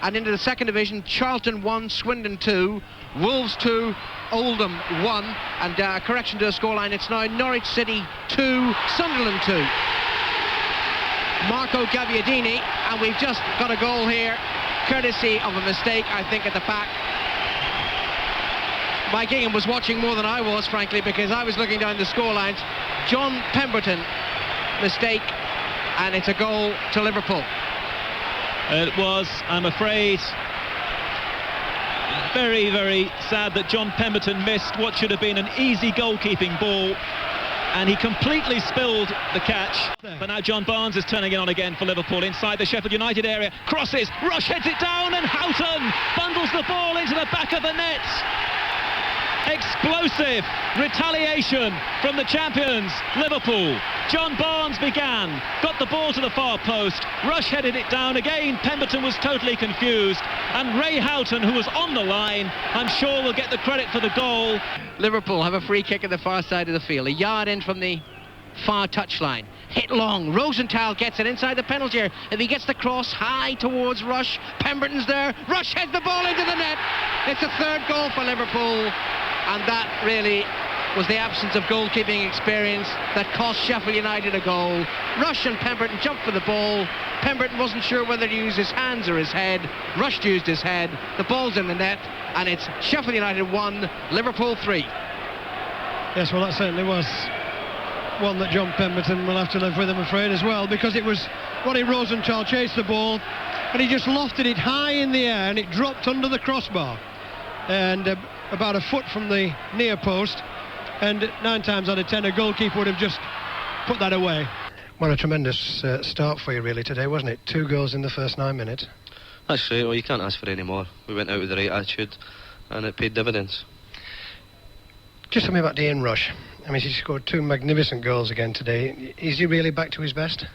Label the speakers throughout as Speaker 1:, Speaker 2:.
Speaker 1: And into the second division, Charlton 1, Swindon 2, Wolves 2, Oldham 1, and correction to the scoreline, it's now Norwich City 2, Sunderland 2. Marco Gabbiadini, and we've just got a goal here, courtesy of a mistake, I think, at the back. Mike Ingham was watching more than I was, frankly, because I was looking down the scorelines. John Pemberton, mistake, and it's a goal to Liverpool.
Speaker 2: It was, I'm afraid, very, very sad that John Pemberton missed what should have been an easy goalkeeping ball, and he completely spilled the catch. But now John Barnes is turning it on again for Liverpool inside the Sheffield United area. Crosses, Rush heads it down, and Houghton bundles the ball into the back of the net. Explosive retaliation from the champions, Liverpool. John Barnes began, got the ball to the far post, Rush headed it down again. Pemberton was totally confused, and Ray Houghton, who was on the line, I'm sure will get the credit for the goal.
Speaker 1: Liverpool have a free kick at the far side of the field, a yard in from the far touchline. Hit long, Rosenthal gets it inside the penalty area. If he gets the cross high towards Rush, Pemberton's there, Rush heads the ball into the net. It's a third goal for Liverpool, and that really was the absence of goalkeeping experience that cost Sheffield United a goal. Rush and Pemberton jumped for the ball. Pemberton wasn't sure whether to use his hands or his head. Rush used his head. The ball's in the net, and it's Sheffield United 1, Liverpool 3.
Speaker 3: Yes, well, that certainly was one that John Pemberton will have to live with, I'm afraid, as well, because it was Ronnie Rosenthal chased the ball, and he just lofted it high in the air, and it dropped under the crossbar, and about a foot from the near post, and 9 times out of 10 a goalkeeper would have just put that away.
Speaker 4: Well, a tremendous start for you really today, wasn't it? 2 goals in the first 9 minutes.
Speaker 5: That's right, well, you can't ask for any more. We went out with the right attitude and it paid dividends.
Speaker 4: Just tell me about Ian Rush. I mean, he scored 2 magnificent goals again today. Is he really back to his best?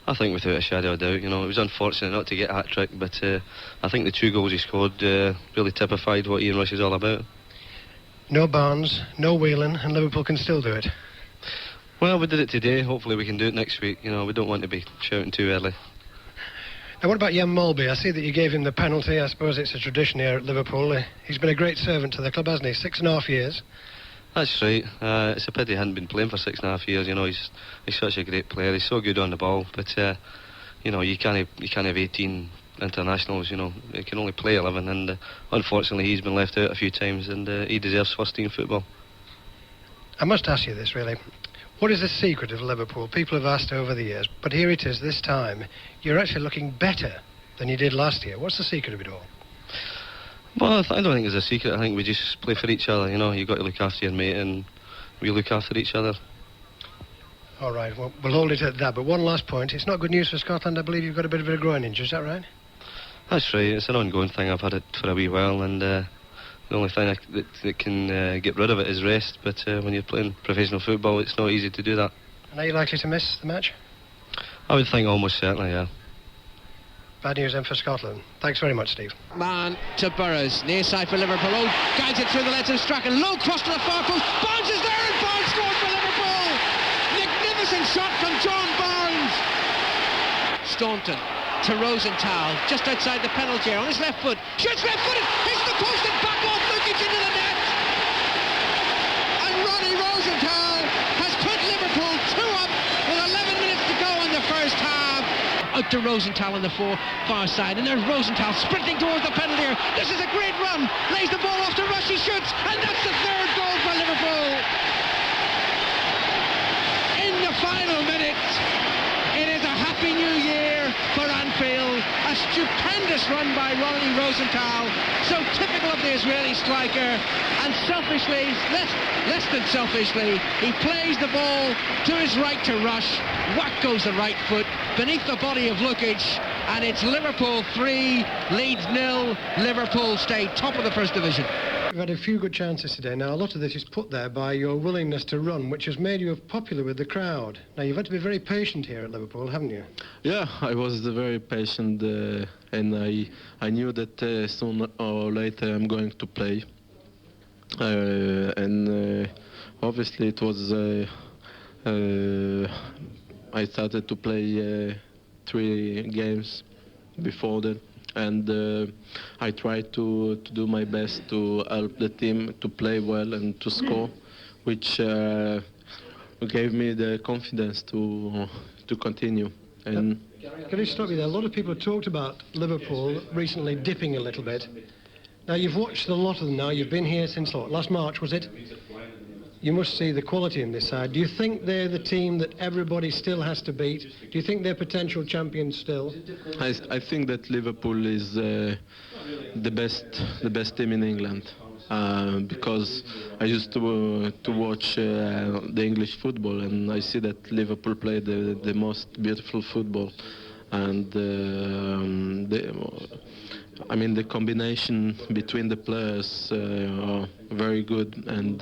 Speaker 5: I think without a shadow of doubt, you know, it was unfortunate not to get a hat-trick, but I think the 2 goals he scored really typified what Ian Rush is all about.
Speaker 4: No Barnes, no Whelan, and Liverpool can still do it.
Speaker 5: Well, we did it today. Hopefully we can do it next week. You know, we don't want to be shouting too early.
Speaker 4: Now, what about Jan Molby? I see that you gave him the penalty. I suppose it's a tradition here at Liverpool. He's been a great servant to the club, hasn't he? 6.5 years.
Speaker 5: That's right. It's a pity he hadn't been playing for 6.5 years. You know, he's such a great player. He's so good on the ball. But you know, you can't have 18 internationals. You know, you can only play 11. And unfortunately, he's been left out a few times, and he deserves first-team football.
Speaker 4: I must ask you this, really. What is the secret of Liverpool? People have asked over the years, but here it is this time. You're actually looking better than you did last year. What's the secret of it all?
Speaker 5: Well, I don't think there's a secret. I think we just play for each other. You know, you've got to look after your mate, and we look after each other.
Speaker 4: All right, well, we'll hold it at that. But one last point. It's not good news for Scotland. I believe you've got a bit of a groin injury. Is that right?
Speaker 5: That's right. It's an ongoing thing. I've had it for a wee while, and the only thing that can get rid of it is rest. But when you're playing professional football, it's not easy to do that.
Speaker 4: And are you likely to miss the match?
Speaker 5: I would think almost certainly, yeah.
Speaker 4: Bad news then for Scotland. Thanks very much, Steve.
Speaker 1: Man to Burrows, near side for Liverpool. Oh, guides it through the legs of Strachan. Low cross to the far post. Barnes is there, and Barnes scores for Liverpool. Magnificent shot from John Barnes. Staunton to Rosenthal, just outside the penalty area on his left foot. Shoots left-footed, hits the post and back off Lukic into the net. And Ronnie Rosenthal has put Liverpool 2 up with 11 minutes to go in the first half. Out to Rosenthal on the far side, and there's Rosenthal sprinting towards the penalty area. This is a great run, lays the ball off to Rush, he shoots, and that's the 3rd goal for Liverpool. In the final minutes, it is a happy new year for Anfield. A stupendous run by Ronnie Rosenthal, so typical of the Israeli striker, and selfishly, less than selfishly, he plays the ball to his right to Rush. Whack goes the right foot beneath the body of Lukic, and it's Liverpool 3, Leeds 0. Liverpool stay top of the First Division.
Speaker 4: You've had a few good chances today. Now, a lot of this is put there by your willingness to run, which has made you popular with the crowd. Now, you've had to be very patient here at Liverpool, haven't you?
Speaker 6: Yeah, I was very patient, and I knew that sooner or later I'm going to play. And obviously it was... I started to play 3 games before that, and I try to do my best to help the team to play well and to score, which gave me the confidence to continue. And
Speaker 4: can I stop you there? A lot of people have talked about Liverpool recently dipping a little bit. Now, you've watched a lot of them now. You've been here since last March, was it? You must see the quality in this side. Do you think they're the team that everybody still has to beat? Do you think they're potential champions still?
Speaker 6: I think that Liverpool is the best team in England, because I used to watch the English football, and I see that Liverpool play the most beautiful football, and the combination between the players are very good, and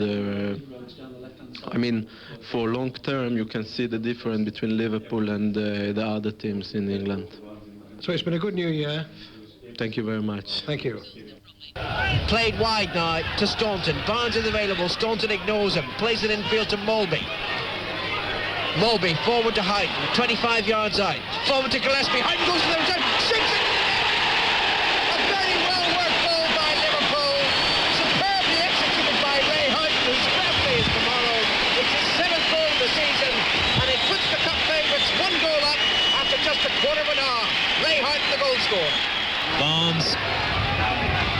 Speaker 6: for long term you can see the difference between Liverpool and the other teams in England.
Speaker 4: So it's been a good new year.
Speaker 6: Thank you very much.
Speaker 4: Thank you.
Speaker 1: Played wide now to Staunton. Barnes is available. Staunton ignores him. Plays it infield to Molby. Molby forward to Houghton. 25 yards out. Forward to Gillespie. Houghton goes to the return. Shoots it! A very well worked ball by Liverpool. Superbly executed by Ray Houghton, whose birthday is tomorrow. It's his 7th goal of the season, and it puts the cup favourites 1 goal up after just a quarter of an hour. Ray Houghton, the goal scorer.
Speaker 2: Barnes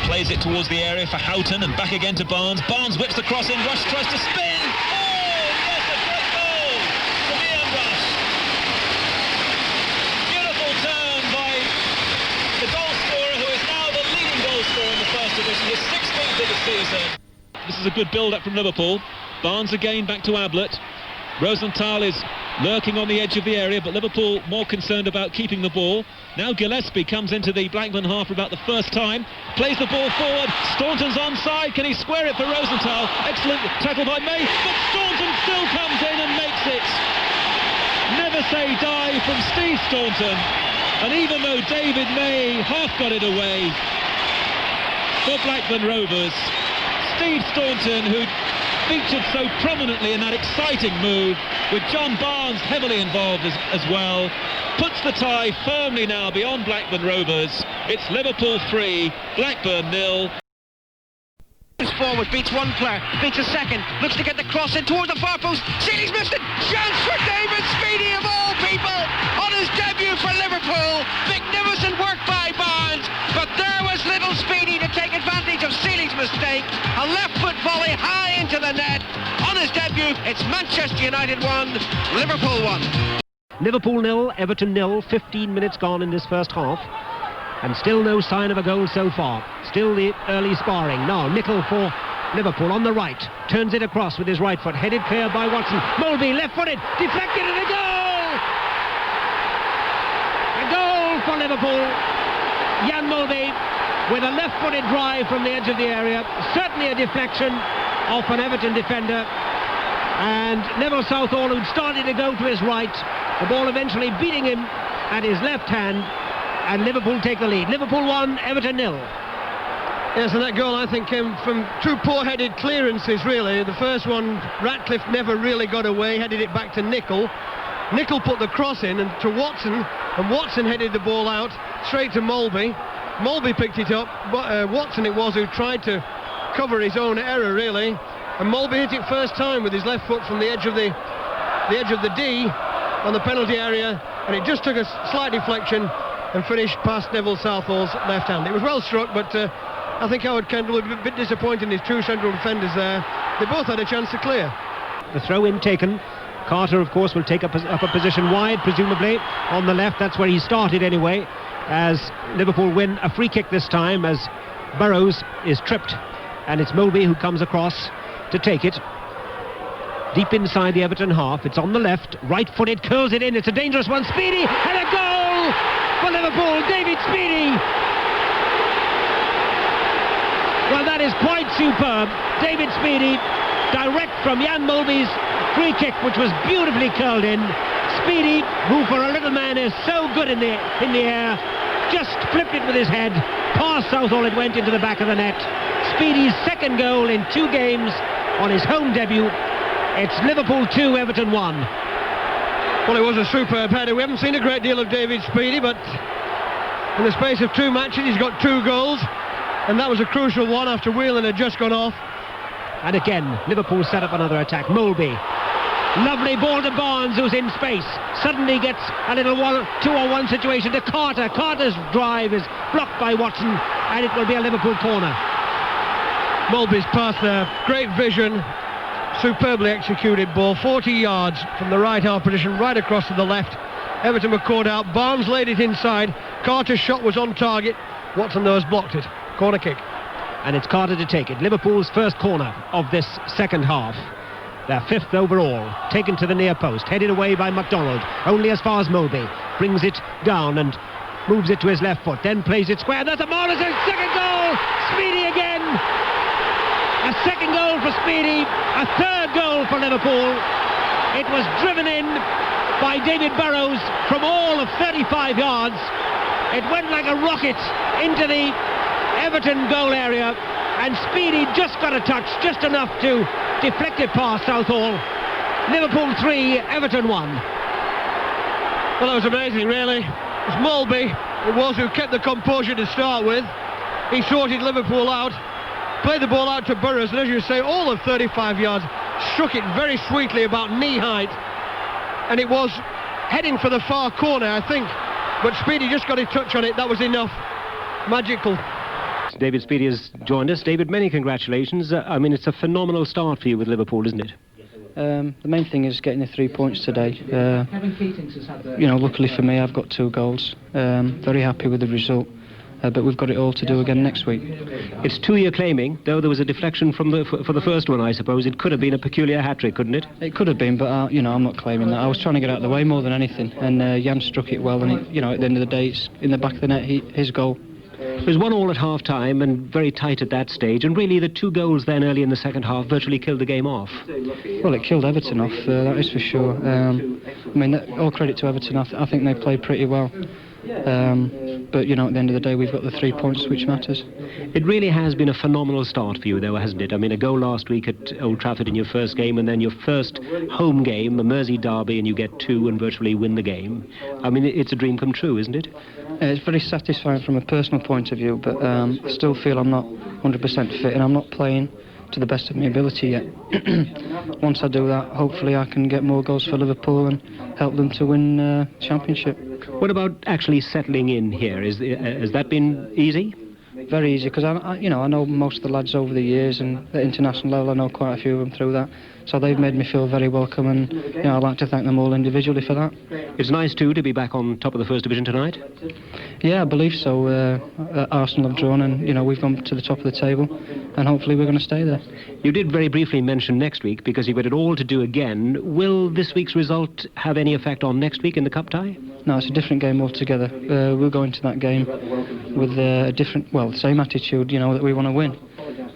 Speaker 2: plays it towards the area for Houghton and back again to Barnes. Barnes whips the cross in. Rush tries to spin. Oh, yes, a great goal from Ian Rush. Beautiful turn by the goal scorer, who is now the leading goal scorer in the First Division, his 16th of the season. This is a good build-up from Liverpool. Barnes again back to Ablett. Rosenthal is lurking on the edge of the area, but Liverpool more concerned about keeping the ball. Now Gillespie comes into the Blackburn half for about the first time, plays the ball forward. Staunton's onside. Can he square it for Rosenthal? Excellent tackle by May, but Staunton still comes in and makes it. Never say die from Steve Staunton, and even though David May half got it away for Blackburn Rovers, Steve Staunton, who featured so prominently in that exciting move, with John Barnes heavily involved as well, puts the tie firmly now beyond Blackburn Rovers. It's Liverpool 3, Blackburn 0.
Speaker 1: Forward, beats one player, beats a second, looks to get the cross in towards the far post. Seeley's missed it. Chance for David Speedie of all people on his debut for Liverpool. Magnificent work by Barnes, but there was little Speedie to take advantage of Seeley's mistake. A left foot volley high into the net. On his debut, it's Manchester United 1, Liverpool 1.
Speaker 7: Liverpool 0, Everton 0, 15 minutes gone in this first half. And still no sign of a goal so far. Still the early sparring. Now Nicol for Liverpool on the right. Turns it across with his right foot. Headed clear by Watson. Molby left-footed. Deflected and a goal! A goal for Liverpool. Jan Molby with a left-footed drive from the edge of the area. Certainly a deflection off an Everton defender. And Neville Southall, who'd started to go to his right. The ball eventually beating him at his left hand. And Liverpool take the lead. Liverpool 1, Everton 0.
Speaker 3: Yes, and that goal, I think, came from two poor-headed clearances, really. The first one, Ratcliffe never really got away, headed it back to Nicol. Nicol put the cross in and to Watson, and Watson headed the ball out straight to Molby. Molby picked it up, but Watson it was who tried to cover his own error, really. And Molby hit it first time with his left foot from the edge of the D on the penalty area, and it just took a slight deflection and finished past Neville Southall's left hand. It was well struck, but I think Howard Kendall would be a bit disappointed in his two central defenders there. They both had a chance to clear.
Speaker 7: The throw-in taken. Carter, of course, will take up a position wide, presumably, on the left. That's where he started anyway, as Liverpool win a free kick this time, as Burrows is tripped. And it's Molby who comes across to take it. Deep inside the Everton half. It's on the left. Right-footed, curls it in. It's a dangerous one. Speedie, and a goal for Liverpool. David Speedie. Well, that is quite superb. David Speedie, direct from Jan Molby's free kick, which was beautifully curled in. Speedie, who for a little man is so good in the air, just flipped it with his head. Past Southall it went into the back of the net. Speedie's second goal in 2 games on his home debut. It's Liverpool 2, Everton 1.
Speaker 3: Well, it was a superb header. We haven't seen a great deal of David Speedie, but In the space of 2 matches, he's got 2 goals, and that was a crucial one after Whelan had just gone off.
Speaker 7: And again, Liverpool set up another attack. Molby. Lovely ball to Barnes, who's in space. Suddenly gets a little 2-on-1 situation to Carter. Carter's drive is blocked by Watson, and it will be a Liverpool corner.
Speaker 3: Molby's pass there, great vision, superbly executed ball, 40 yards from the right half position, right across to the left. Everton were caught out, Barnes laid it inside, Carter's shot was on target, Watson though has blocked it. Corner kick.
Speaker 7: And it's Carter to take it. Liverpool's first corner of this second half. Their 5th overall, taken to the near post, headed away by MacDonald, only as far as Molby, brings it down and moves it to his left foot, then plays it square. That's a Morrison, second goal, Speedie again. A second goal for Speedie, a third goal for Liverpool. It was driven in by David Burrows from all of 35 yards. It went like a rocket into the Everton goal area, and Speedie just got a touch, just enough to deflect it past Southall. Liverpool 3, Everton 1.
Speaker 3: Well, that was amazing, really. It was Molby, it was, who kept the composure to start with. He sorted Liverpool out, played the ball out to Burrows, and as you say, all of 35 yards, struck it very sweetly about knee height, and it was heading for the far corner, I think, but Speedie just got a touch on it. That was enough. Magical.
Speaker 7: David Speedie has joined us. David, many congratulations. I mean, it's a phenomenal start for you with Liverpool, isn't it?
Speaker 8: The main thing is getting the 3 points today. You know, luckily for me, I've got 2 goals. Very happy with the result. But we've got it all to do again next week.
Speaker 7: It's 2 you're claiming, though there was a deflection from for the first one, I suppose. It could have been a peculiar hat-trick, couldn't it?
Speaker 8: It could have been, but you know, I'm not claiming that. I was trying to get out of the way more than anything, and Jan struck it well, and it, you know, at the end of the day, it's in the back of the net, his goal.
Speaker 7: It was 1-1 at half-time and very tight at that stage, and really the 2 goals then early in the second half virtually killed the game off.
Speaker 8: Well, it killed Everton off, that is for sure. I mean, all credit to Everton. I think they played pretty well. But, you know, at the end of the day, we've got the 3 points, which matters.
Speaker 7: It really has been a phenomenal start for you, though, hasn't it? I mean, a goal last week at Old Trafford in your first game, and then your first home game, a Mersey derby, and you get 2 and virtually win the game. I mean, it's a dream come true, isn't it?
Speaker 8: It's very satisfying from a personal point of view, but I still feel I'm not 100% fit, and I'm not playing to the best of my ability yet. Once I do that, hopefully I can get more goals for Liverpool and help them to win Championship.
Speaker 7: What about actually settling in here? Has that been easy?
Speaker 8: Very easy, because I know most of the lads over the years, and at international level I know quite a few of them through that. So they've made me feel very welcome, and you know, I'd like to thank them all individually for that.
Speaker 7: It's nice too to be back on top of the First Division tonight.
Speaker 8: Yeah, I believe so. Arsenal have drawn, and you know, we've gone to the top of the table, and hopefully we're going to stay there.
Speaker 7: You did very briefly mention next week, because you've got it all to do again. Will this week's result have any effect on next week in the cup tie?
Speaker 8: No, it's a different game altogether. We'll go into that game with a different, well, the same attitude, you know, that we want to win.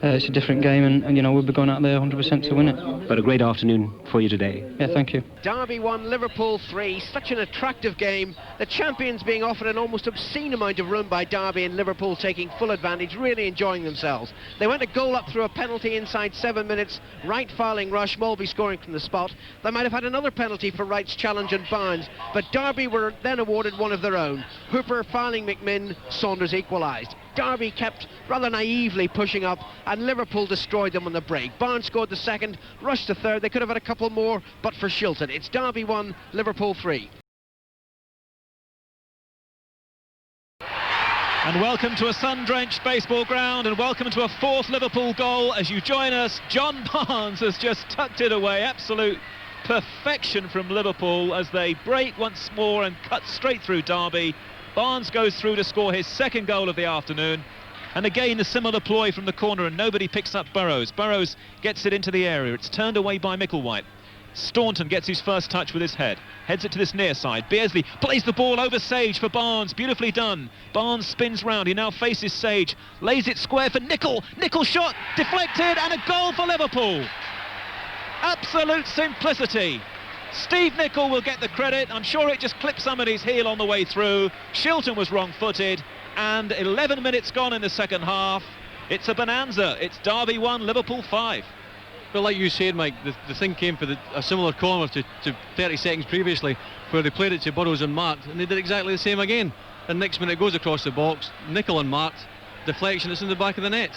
Speaker 8: It's a different game, and you know, we'll be going out there 100% to win it.
Speaker 7: But a great afternoon for you today.
Speaker 8: Yeah, thank you.
Speaker 1: Derby 1, Liverpool 3. Such an attractive game. The champions being offered an almost obscene amount of room by Derby, and Liverpool taking full advantage, really enjoying themselves. They went a goal up through a penalty inside 7 minutes. Wright fouling Rush, Molby scoring from the spot. They might have had another penalty for Wright's challenge and Barnes, but Derby were then awarded one of their own. Hooper fouling McMinn, Saunders equalised. Derby kept rather naively pushing up, and Liverpool destroyed them on the break. Barnes scored the second, Rush the third. They could have had a couple more, but for Shilton. It's Derby 1, Liverpool 3.
Speaker 2: And welcome to a sun-drenched baseball ground, and welcome to a 4th Liverpool goal. As you join us, John Barnes has just tucked it away. Absolute perfection from Liverpool as they break once more and cut straight through Derby. Barnes goes through to score his 2nd goal of the afternoon. And again, a similar ploy from the corner, and nobody picks up Burrows. Burrows gets it into the area. It's turned away by Micklewhite. Staunton gets his first touch with his head. Heads it to this near side. Beardsley plays the ball over Sage for Barnes. Beautifully done. Barnes spins round. He now faces Sage. Lays it square for Nicol. Nicol shot deflected, and a goal for Liverpool. Absolute simplicity. Steve Nicol will get the credit. I'm sure it just clipped somebody's heel on the way through. Shilton was wrong-footed, and 11 minutes gone in the second half. It's a bonanza. It's Derby 1, Liverpool 5.
Speaker 9: Well, like you said, Mike, the thing came for a similar corner to 30 seconds previously, where they played it to Burrows and Mart, and they did exactly the same again. and next minute it goes across the box, Nicol unmarked, deflection, it's in the back of the net.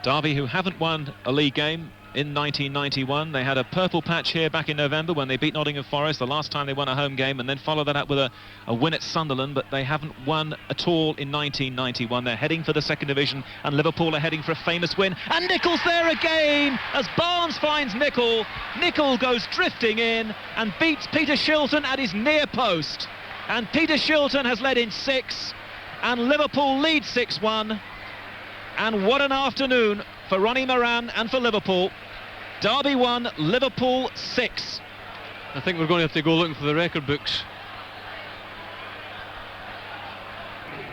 Speaker 2: Derby, who haven't won a league game in 1991. They had a purple patch here back in November when they beat Nottingham Forest, the last time they won a home game, and then followed that up with a win at Sunderland, but they haven't won at all in 1991. They're heading for the second division, and Liverpool are heading for a famous win. And Nicol's there again as Barnes finds Nicol. Nicol goes drifting in and beats Peter Shilton at his near post. And Peter Shilton has led in 6, and Liverpool lead 6-1. And what an afternoon for Ronnie Moran and for Liverpool. Derby 1, Liverpool 6.
Speaker 9: I think we're going to have to go looking for the record books.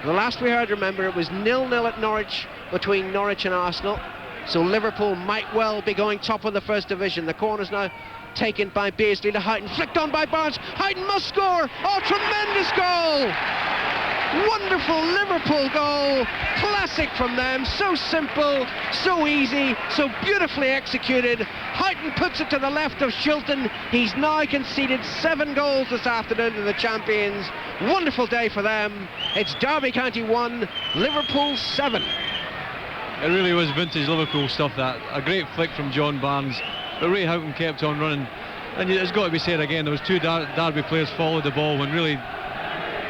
Speaker 10: The last we heard, remember, it was 0-0 at Norwich between Norwich and Arsenal. So Liverpool might well be going top of the first division. The corner's now taken by Beardsley to Houghton, flicked on by Barnes. Houghton must score. Oh, tremendous goal! Wonderful Liverpool goal, classic from them, so simple, so easy, so beautifully executed. Houghton puts it to the left of Shilton. He's now conceded 7 goals this afternoon to the champions. Wonderful day for them. It's Derby County 1, Liverpool 7.
Speaker 9: It really was vintage Liverpool stuff, that. A great flick from John Barnes, but Ray Houghton kept on running. And it's got to be said again, there was 2 Derby players followed the ball when really,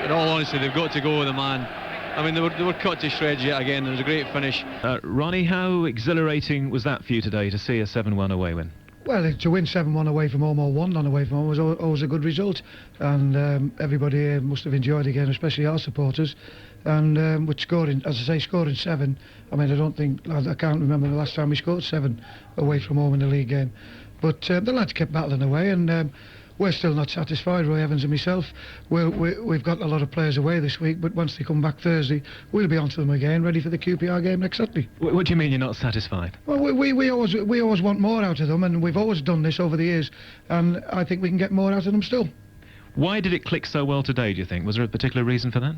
Speaker 9: in all honesty, they've got to go with the man. I mean, they were cut to shreds yet again. It was a great finish.
Speaker 2: Ronnie, how exhilarating was that for you today to see a 7-1 away win?
Speaker 11: Well, to win 7-1 away from home or 1-0 away from home was always a good result, and everybody here must have enjoyed again, especially our supporters. And with scoring, as I say, scoring 7. I mean, I can't remember the last time we scored 7 away from home in a league game. But the lads kept battling away, and we're still not satisfied, Roy Evans and myself. We've got a lot of players away this week, but once they come back Thursday, we'll be on to them again, ready for the QPR game next Saturday.
Speaker 2: What do you mean you're not satisfied?
Speaker 11: Well, we always want more out of them, and we've always done this over the years, and I think we can get more out of them still.
Speaker 2: Why did it click so well today, do you think? Was there a particular reason for that?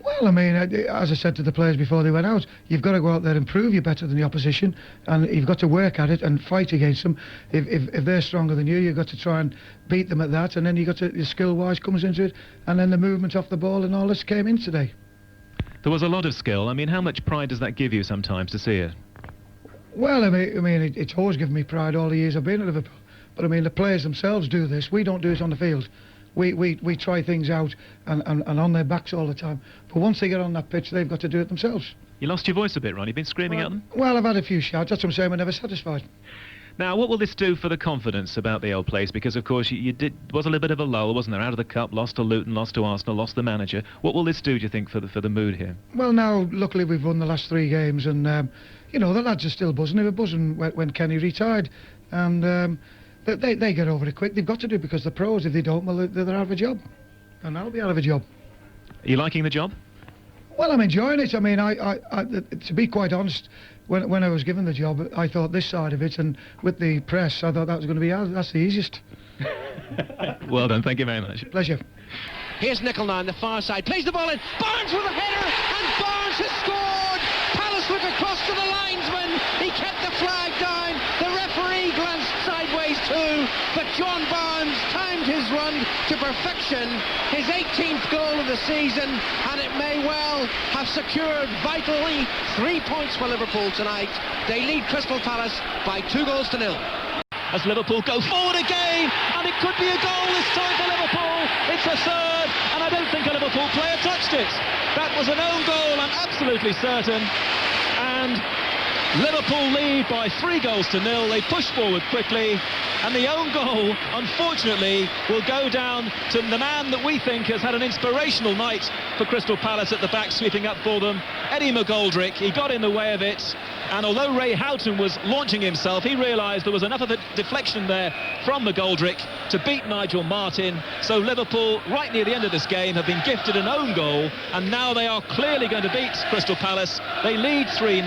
Speaker 11: Well, I mean, as I said to the players before they went out, you've got to go out there and prove you're better than the opposition, and you've got to work at it and fight against them. If they're stronger than you, you've got to try and beat them at that, and then you've got to, your skill-wise comes into it, and then the movement off the ball and all this came in today.
Speaker 2: There was a lot of skill. I mean, how much pride does that give you sometimes to see it?
Speaker 11: Well, I mean, it's always given me pride all the years I've been at Liverpool. But I mean, the players themselves do this. We don't do it on the field. We try things out and on their backs all the time. But once they get on that pitch, they've got to do it themselves.
Speaker 2: You lost your voice a bit, Ronnie. You've been screaming at them?
Speaker 11: Well, I've had a few shouts. That's what I'm saying. We're never satisfied.
Speaker 2: Now, what will this do for the confidence about the old place? Because, of course, was a little bit of a lull, wasn't there? Out of the cup, lost to Luton, lost to Arsenal, lost the manager. What will this do, do you think, for the mood here?
Speaker 11: Well, now, luckily, we've won the last 3 games, and, you know, the lads are still buzzing. They were buzzing when Kenny retired, and they get over it quick. They've got to do it because they're pros. If they don't, well, they're out of a job, and I'll be out of a job.
Speaker 2: Are you liking the job?
Speaker 11: Well, I'm enjoying it. I mean, to be quite honest, when I was given the job, I thought this side of it, and with the press, I thought that was going to be that's the easiest.
Speaker 2: Well done, thank you very much.
Speaker 11: Pleasure.
Speaker 10: Here's Nicol now on the far side, plays the ball in, Barnes with a header, and Barnes has scored! Palace look across to the linesman, he kept the flag down, the referee glanced sideways too, but John Barnes timed his run to perfection, his 18th goal of the season, and it may well have secured vitally 3 points for Liverpool tonight. They lead Crystal Palace by 2-0.
Speaker 2: As Liverpool go forward again, and it could be a goal this time for Liverpool. It's a third, and I don't think a Liverpool player touched it. That was an own goal, I'm absolutely certain. And Liverpool lead by 3-0. They push forward quickly, and the own goal, unfortunately, will go down to the man that we think has had an inspirational night for Crystal Palace at the back, sweeping up for them, Eddie McGoldrick. He got in the way of it, and although Ray Houghton was launching himself, he realised there was enough of a deflection there from McGoldrick to beat Nigel Martin. So Liverpool, right near the end of this game, have been gifted an own goal, and now they are clearly going to beat Crystal Palace. They lead 3-0.